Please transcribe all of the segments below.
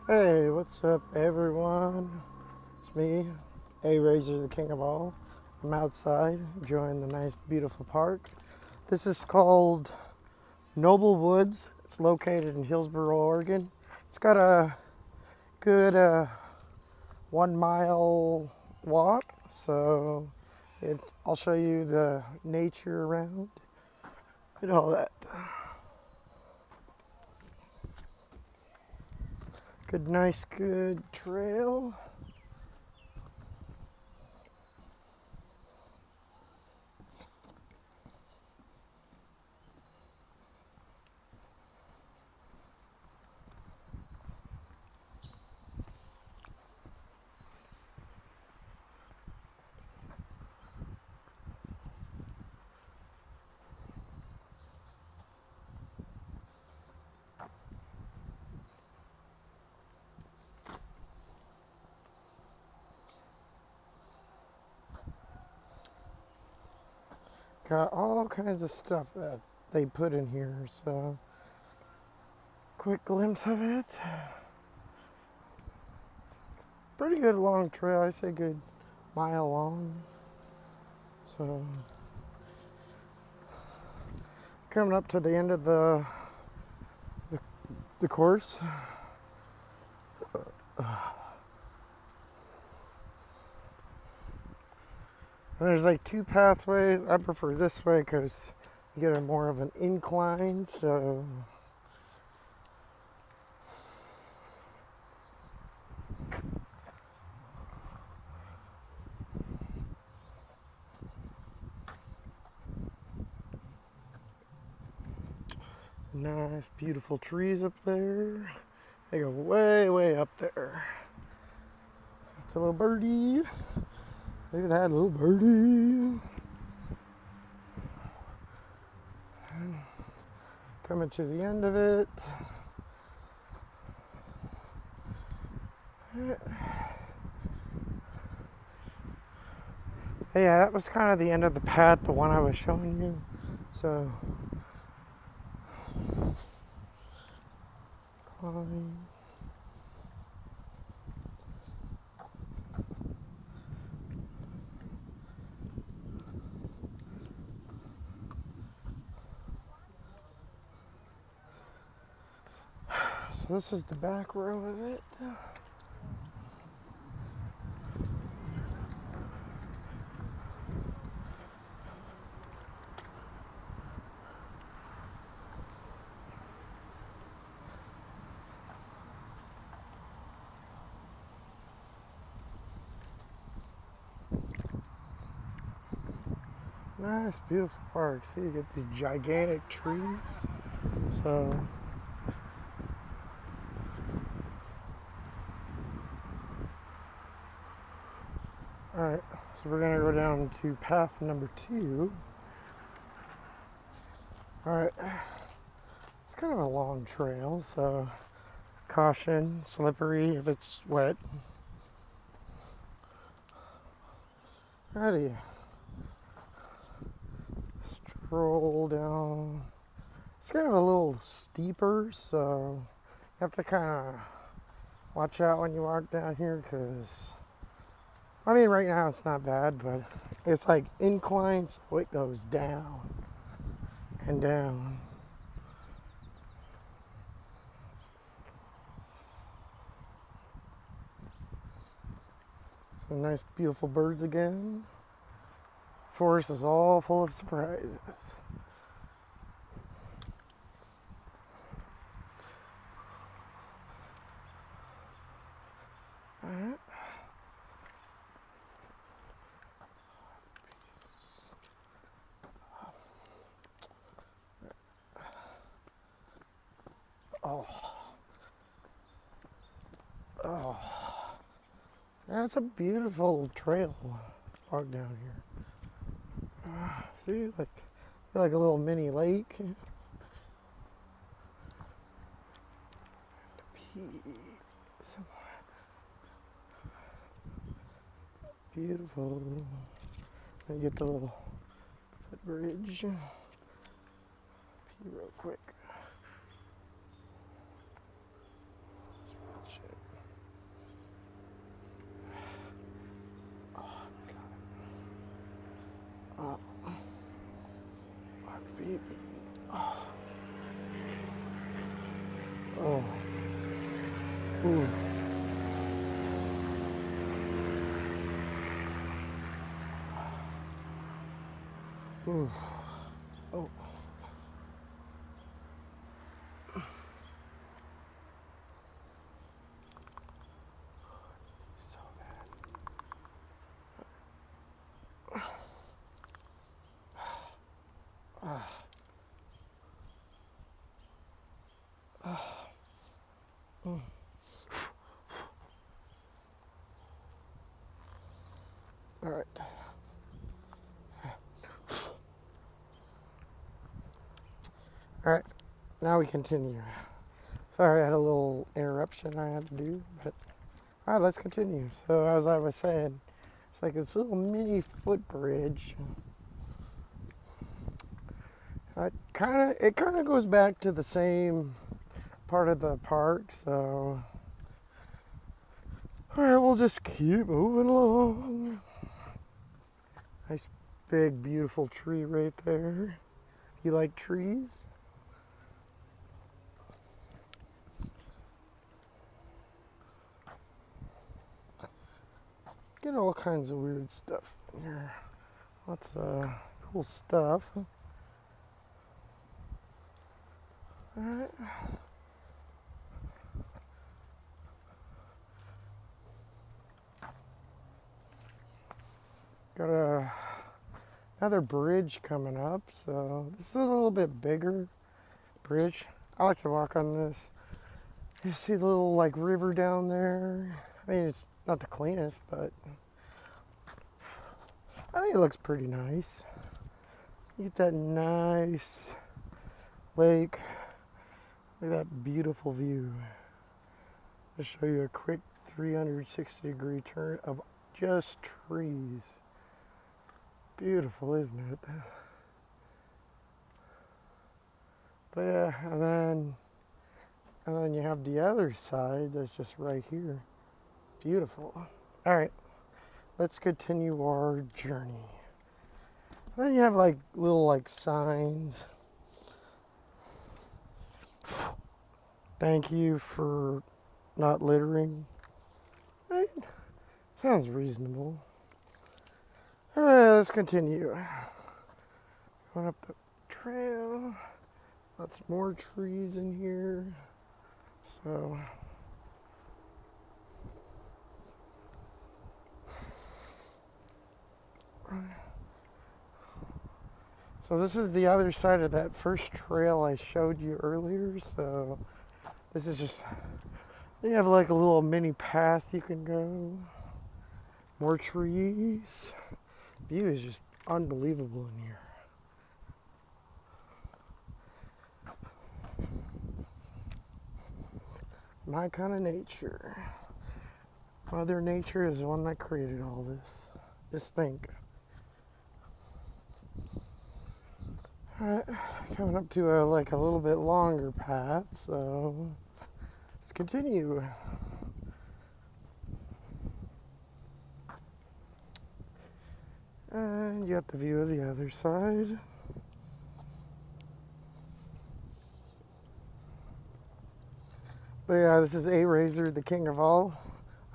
Hey, what's up, everyone? It's me, A Razor, the king of all. I'm outside enjoying the nice, beautiful park. This is called Noble Woods. It's located in Hillsboro, Oregon. It's got a good 1 mile walk, so I'll show you the nature around and all that. Good trail. Got all kinds of stuff that they put in here, so quick glimpse of it. Pretty good long trail, I say good mile long. So coming up to the end of the course. And there's like two pathways. I prefer this way because you get a more of an incline, so nice, beautiful trees up there. They go way, way up there. It's a little birdie. Look at that little birdie. Coming to the end of it. Yeah, that was kind of the end of the path, the one I was showing you. So, climb. So this is the back row of it. Nice, beautiful park. See, you get these gigantic trees. So, all right. So we're gonna go down to path number 2. All right. It's kind of a long trail, so caution, slippery if it's wet. Alrighty. Stroll down. It's kind of a little steeper, so you have to kind of watch out when you walk down here because, I mean, right now it's not bad, but it's like incline, so it goes down and down. So nice, beautiful birds again. Forest is all full of surprises. All right. Oh, oh, that's a beautiful trail. Walk down here. See, like a little mini lake. Beautiful. I get the little footbridge. Pee real quick. Check. Oh. Ooh. Ooh. Oh. So bad. All right. All right. Now we continue. Sorry, I had a little interruption I had to do, but all right, let's continue. So as I was saying, it's like this little mini footbridge. It kind of goes back to the same part of the park. So all right, we'll just keep moving along. Nice big beautiful tree right there. You like trees? Get all kinds of weird stuff in here. Lots of cool stuff. Alright. Got another bridge coming up, so this is a little bit bigger bridge. I like to walk on this. You see the little like river down there. I mean, it's not the cleanest, but I think it looks pretty nice. You get that nice lake. Look at that beautiful view. I'll show you a quick 360-degree turn of just trees. Beautiful, isn't it? But yeah, and then you have the other side that's just right here. Beautiful. All right, let's continue our journey. And then you have like little like signs. Thank you for not littering. Right? Sounds reasonable. All right, let's continue. Going up the trail. Lots more trees in here. So this is the other side of that first trail I showed you earlier. So this is just, you have like a little mini path you can go. More trees. View is just unbelievable in here. My kind of nature. Mother Nature is the one that created all this. Just think. Alright, coming up to a little bit longer path, so let's continue. And you got the view of the other side. But yeah, this is A Razor, the king of all.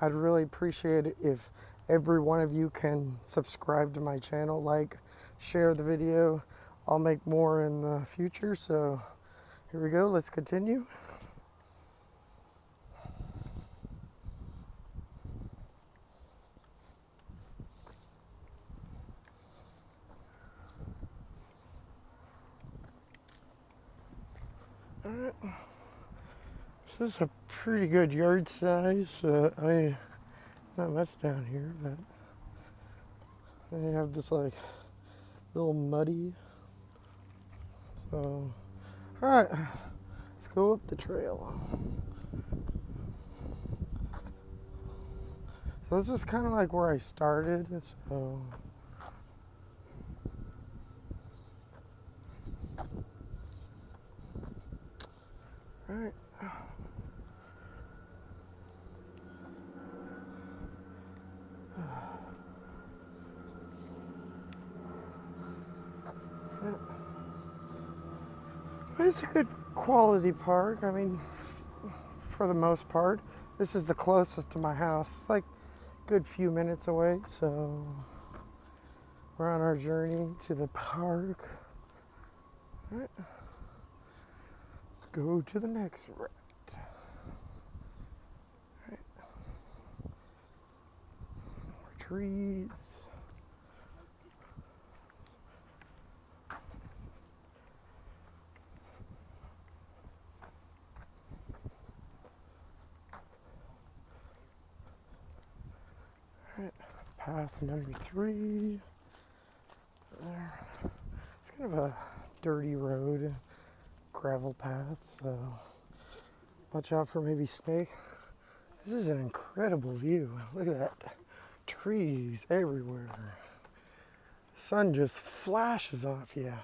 I'd really appreciate it if every one of you can subscribe to my channel, like, share the video. I'll make more in the future, so here we go, let's continue. Alright, so this is a pretty good yard size. Not much down here, but they have this like little muddy. So, alright, let's go up the trail. So this is kind of like where I started, so. Alright. It's a good quality park. I mean, for the most part. This is the closest to my house. It's like a good few minutes away, so we're on our journey to the park. All right. Let's go to the next route. All right. More trees. Path number 3. It's kind of a dirty road, gravel path, so watch out for maybe snake. This is an incredible view. Look at that. Trees everywhere. Sun just flashes off you.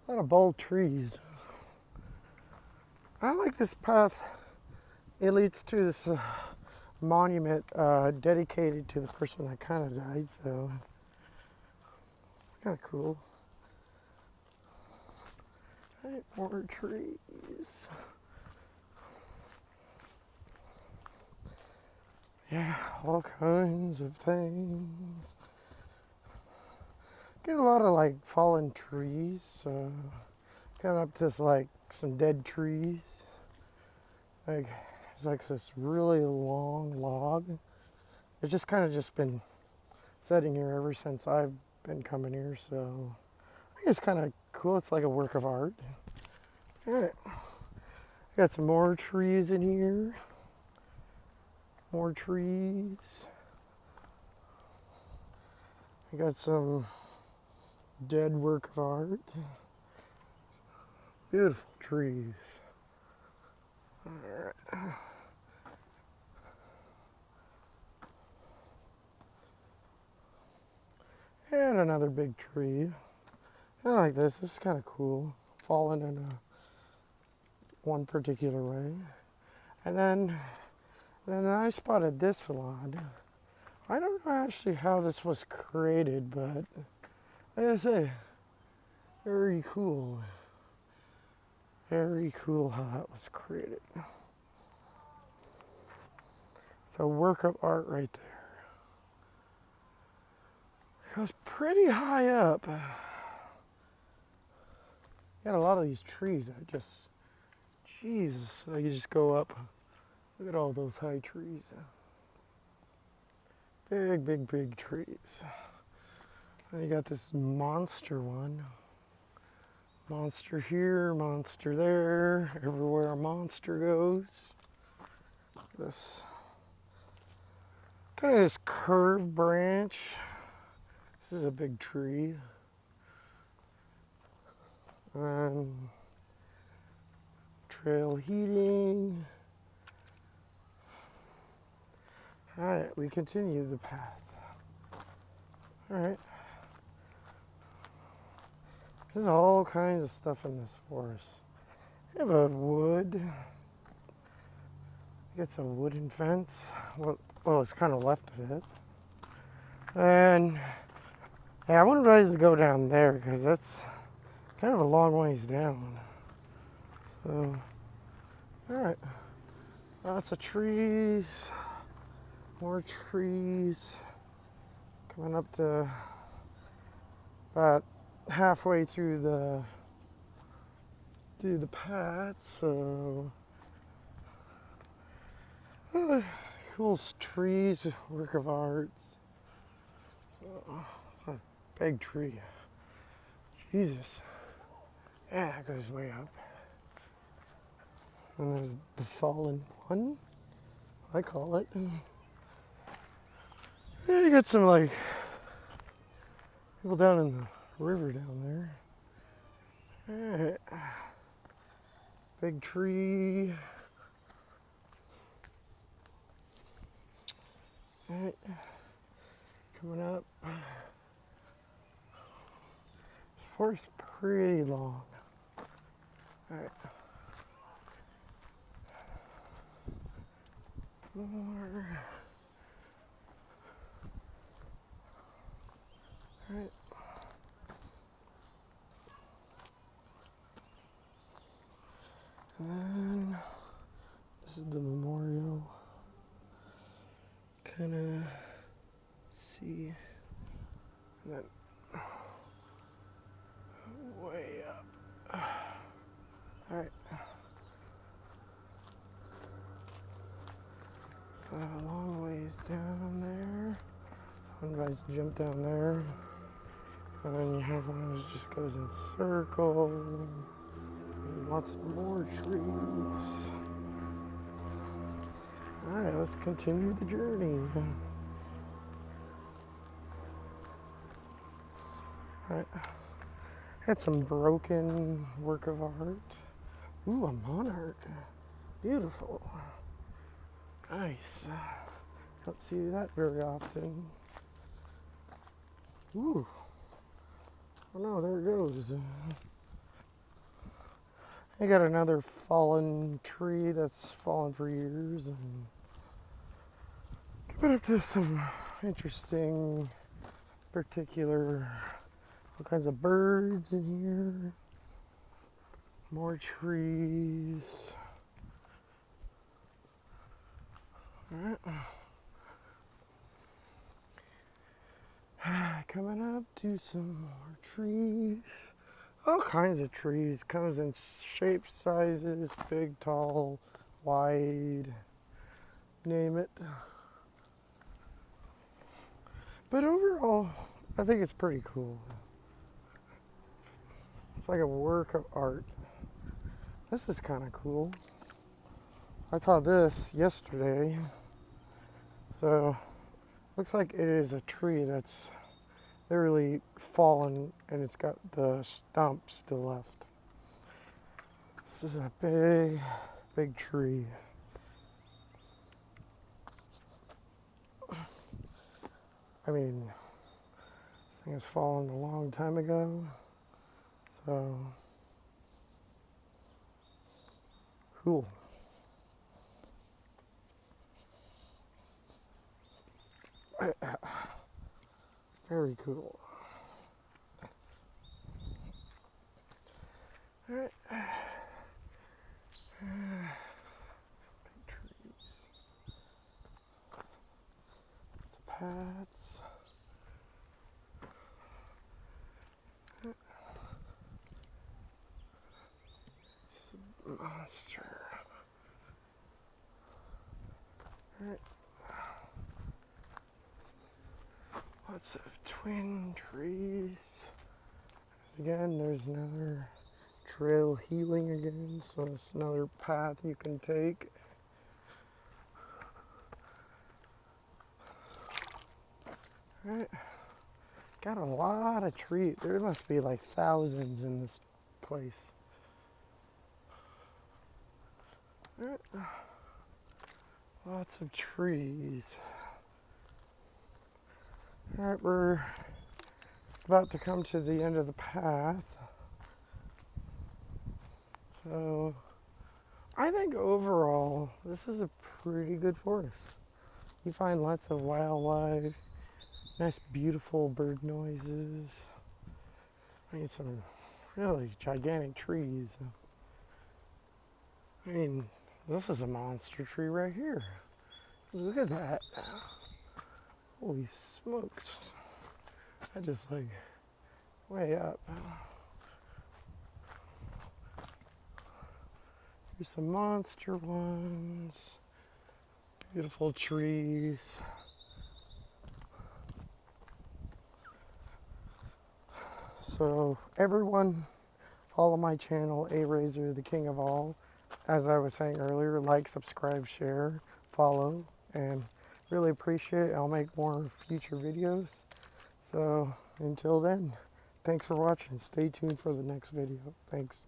A lot of bold trees. I like this path. It leads to this monument dedicated to the person that kind of died, so it's kind of cool. All right, more trees. Yeah, all kinds of things. Get a lot of like fallen trees, so coming up to like some dead trees. Like it's like this really long log. It's just kind of just been sitting here ever since I've been coming here, so I think it's kind of cool. It's like a work of art. All right, got some more trees in here. More trees. I got some dead work of art. Beautiful trees. All right. And another big tree. I like this. This is kind of cool. Fallen in one particular way. And then I spotted this one. I don't know actually how this was created, but I gotta say, very cool. Very cool how that was created. It's a work of art right there. It goes pretty high up. Got a lot of these trees that just, Jesus, so you just go up. Look at all those high trees. Big, big, big trees. And you got this monster one. Monster here, monster there. Everywhere a monster goes. This kind of this curved branch. This is a big tree. And trail heating. All right, we continue the path. All right. There's all kinds of stuff in this forest. You have a wood. It's a wooden fence. Well, it's kind of left of it. And yeah, I wouldn't advise to go down there because that's kind of a long ways down. So, all right. Lots of trees. More trees. Coming up to about halfway through the path, so cool trees, work of arts. So it's not a big tree. Jesus. Yeah, it goes way up. And there's the fallen one, I call it. Yeah, you got some like people down in the river down there. All right. Big tree. All right. Coming up. The forest's pretty long. All right. More. All right. And then this is the memorial. Kind of see, and then way up. All right. So a long ways down there. So I'm advised to jump down there. And then you have one that just goes in circle. And lots of more trees. Alright, let's continue the journey. Alright. Had some broken work of art. Ooh, a monarch. Beautiful. Nice. Don't see that very often. Ooh. Oh no, there it goes. I got another fallen tree that's fallen for years. And coming up to some interesting, particular, all kinds of birds in here. More trees. Alright. Coming up to some more trees. All kinds of trees. Comes in shapes, sizes, big, tall, wide, name it. But overall, I think it's pretty cool. It's like a work of art. This is kind of cool. I saw this yesterday. So, looks like it is a tree that's literally fallen and it's got the stump still left. This is a big, big tree. I mean, this thing has fallen a long time ago. So, cool. Very cool. All right. Big trees. Lots of paths. Monster. All right. Lots of twin trees. Again, there's another trail healing again, so it's another path you can take. Alright. Got a lot of trees. There must be like thousands in this place. Alright. Lots of trees. Alright, we're about to come to the end of the path. So, I think overall, this is a pretty good forest. You find lots of wildlife, nice beautiful bird noises. I mean, some really gigantic trees. I mean, this is a monster tree right here. Look at that. Holy smokes. I just like way up. Here's some monster ones. Beautiful trees. So everyone follow my channel, A Razor, the King of All. As I was saying earlier, like, subscribe, share, follow, and really appreciate it. I'll make more future videos. So until then, thanks for watching. Stay tuned for the next video. Thanks.